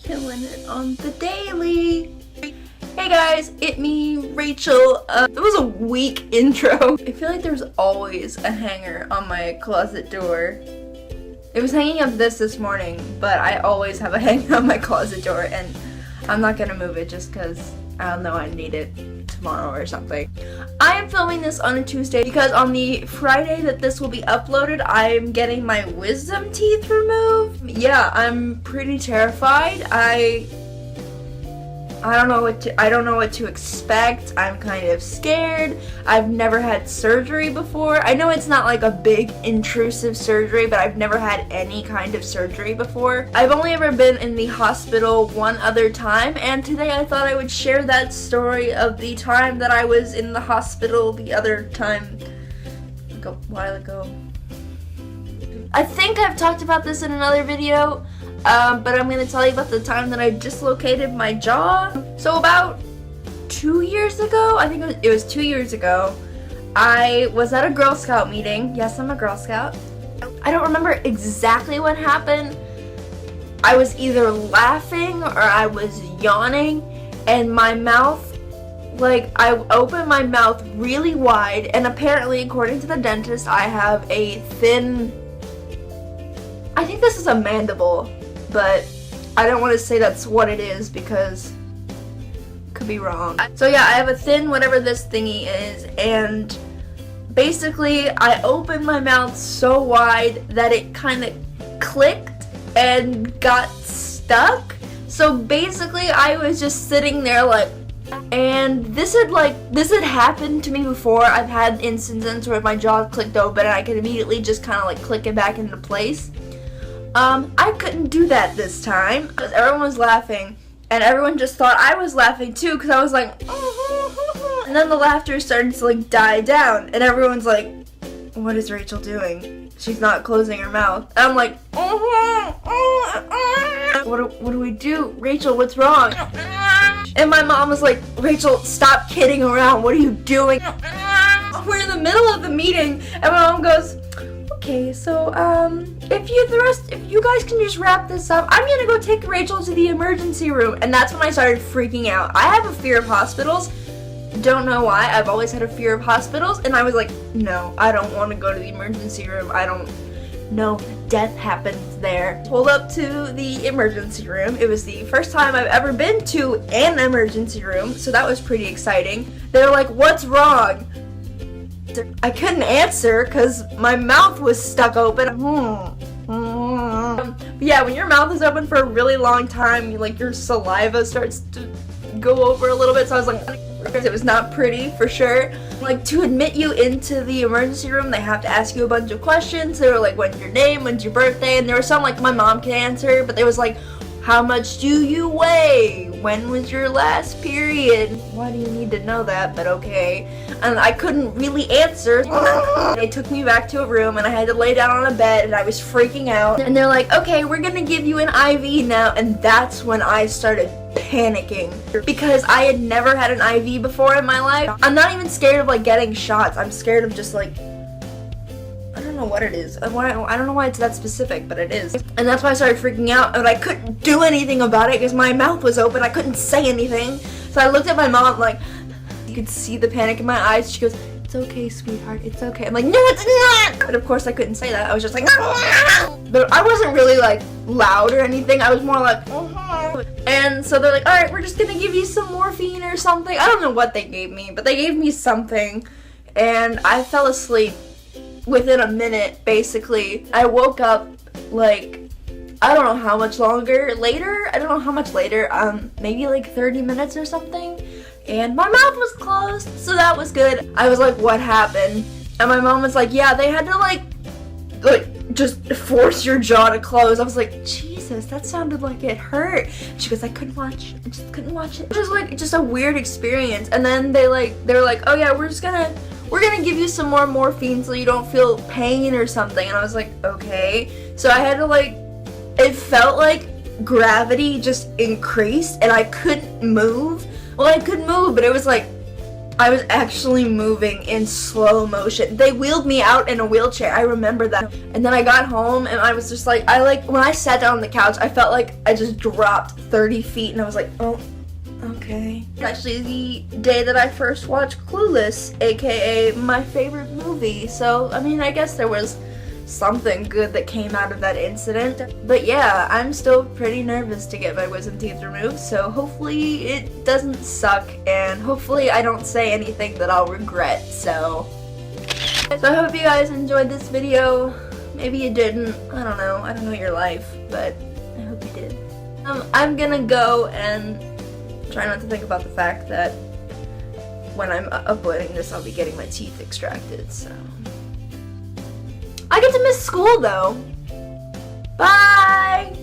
killing it on the daily. Hey guys, it's me, Rachel. It was a weak intro. I feel like there's always a hanger on my closet door. It was hanging up this morning, but I always have a hanger on my closet door, and I'm not gonna move it just because I don't know, I need it tomorrow or something. I am filming this on a Tuesday because on the Friday that this will be uploaded, I'm getting my wisdom teeth removed. Yeah, I'm pretty terrified. I don't know what to expect. I'm kind of scared. I've never had surgery before. I know it's not like a big intrusive surgery, but I've never had any kind of surgery before. I've only ever been in the hospital one other time, and today I thought I would share that story of the time that I was in the hospital the other time, like a while ago. I think I've talked about this in another video, but I'm going to tell you about the time that I dislocated my jaw. So about 2 years ago, I think it was 2 years ago, I was at a Girl Scout meeting. Yes, I'm a Girl Scout. I don't remember exactly what happened. I was either laughing or I was yawning, and my mouth, like, I opened my mouth really wide, and apparently, according to the dentist, I have a thin, I think this is a mandible, but I don't want to say that's what it is because it could be wrong. So yeah, I have a thin whatever this thingy is, and basically I opened my mouth so wide that it kind of clicked and got stuck. So basically I was just sitting there like, and this had happened to me before. I've had instances where my jaw clicked open and I could immediately just kind of like click it back into place. I couldn't do that this time because everyone was laughing, and everyone just thought I was laughing too because I was like, and then the laughter started to like die down, and everyone's like, what is Rachel doing? She's not closing her mouth. And I'm like, what do we do? Rachel, what's wrong? And my mom was like, Rachel, stop kidding around. What are you doing? We're in the middle of the meeting, and my mom goes, okay, so if you guys can just wrap this up, I'm gonna go take Rachel to the emergency room. And that's when I started freaking out. I have a fear of hospitals. Don't know why. I've always had a fear of hospitals, and I was like, no, I don't want to go to the emergency room. I don't know. Death happens there. Pulled up to the emergency room. It was the first time I've ever been to an emergency room, so that was pretty exciting. They were like, what's wrong? I couldn't answer because my mouth was stuck open. Yeah, when your mouth is open for a really long time, your saliva starts to go over a little bit. So I was like, it was not pretty for sure. Like, to admit you into the emergency room, they have to ask you a bunch of questions. They were like, when's your name? When's your birthday? And there were some like my mom can answer, but there was like, how much do you weigh? When was your last period? Why do you need to know that? But okay. And I couldn't really answer. They took me back to a room and I had to lay down on a bed and I was freaking out. And they're like, okay, we're gonna give you an IV now. And that's when I started panicking because I had never had an IV before in my life. I'm not even scared of like getting shots. I'm scared of just like, I don't know what it is. I don't know why it's that specific, but it is. And that's why I started freaking out, and I couldn't do anything about it because my mouth was open. I couldn't say anything. So I looked at my mom like, you could see the panic in my eyes. She goes, it's okay, sweetheart, it's okay. I'm like, no, it's not! But of course I couldn't say that. I was just like, but I wasn't really like loud or anything. I was more like, and so they're like, all right, we're just gonna give you some morphine or something. I don't know what they gave me, but they gave me something, and I fell asleep within a minute, basically. I woke up like, I don't know how much later, maybe like 30 minutes or something, and my mouth was closed, so that was good. I was like, what happened? And my mom was like, yeah, they had to like just force your jaw to close. I was like, Jesus, that sounded like it hurt. She goes, I just couldn't watch it. It was like just a weird experience. And then they were like, oh yeah, we're gonna give you some more morphine so you don't feel pain or something. And I was like, okay. So I had to it felt like gravity just increased and I couldn't move. Well, I could move, but it was like, I was actually moving in slow motion. They wheeled me out in a wheelchair. I remember that. And then I got home and I was just like, when I sat down on the couch, I felt like I just dropped 30 feet and I was like, oh, okay. It's actually the day that I first watched Clueless, aka my favorite movie. So, I mean, I guess there was something good that came out of that incident. But yeah, I'm still pretty nervous to get my wisdom teeth removed, so hopefully it doesn't suck, and hopefully I don't say anything that I'll regret, so I hope you guys enjoyed this video. Maybe you didn't, I don't know your life, but I hope you did. I'm gonna go and try not to think about the fact that when I'm uploading this, I'll be getting my teeth extracted, so I get to miss school though. Bye!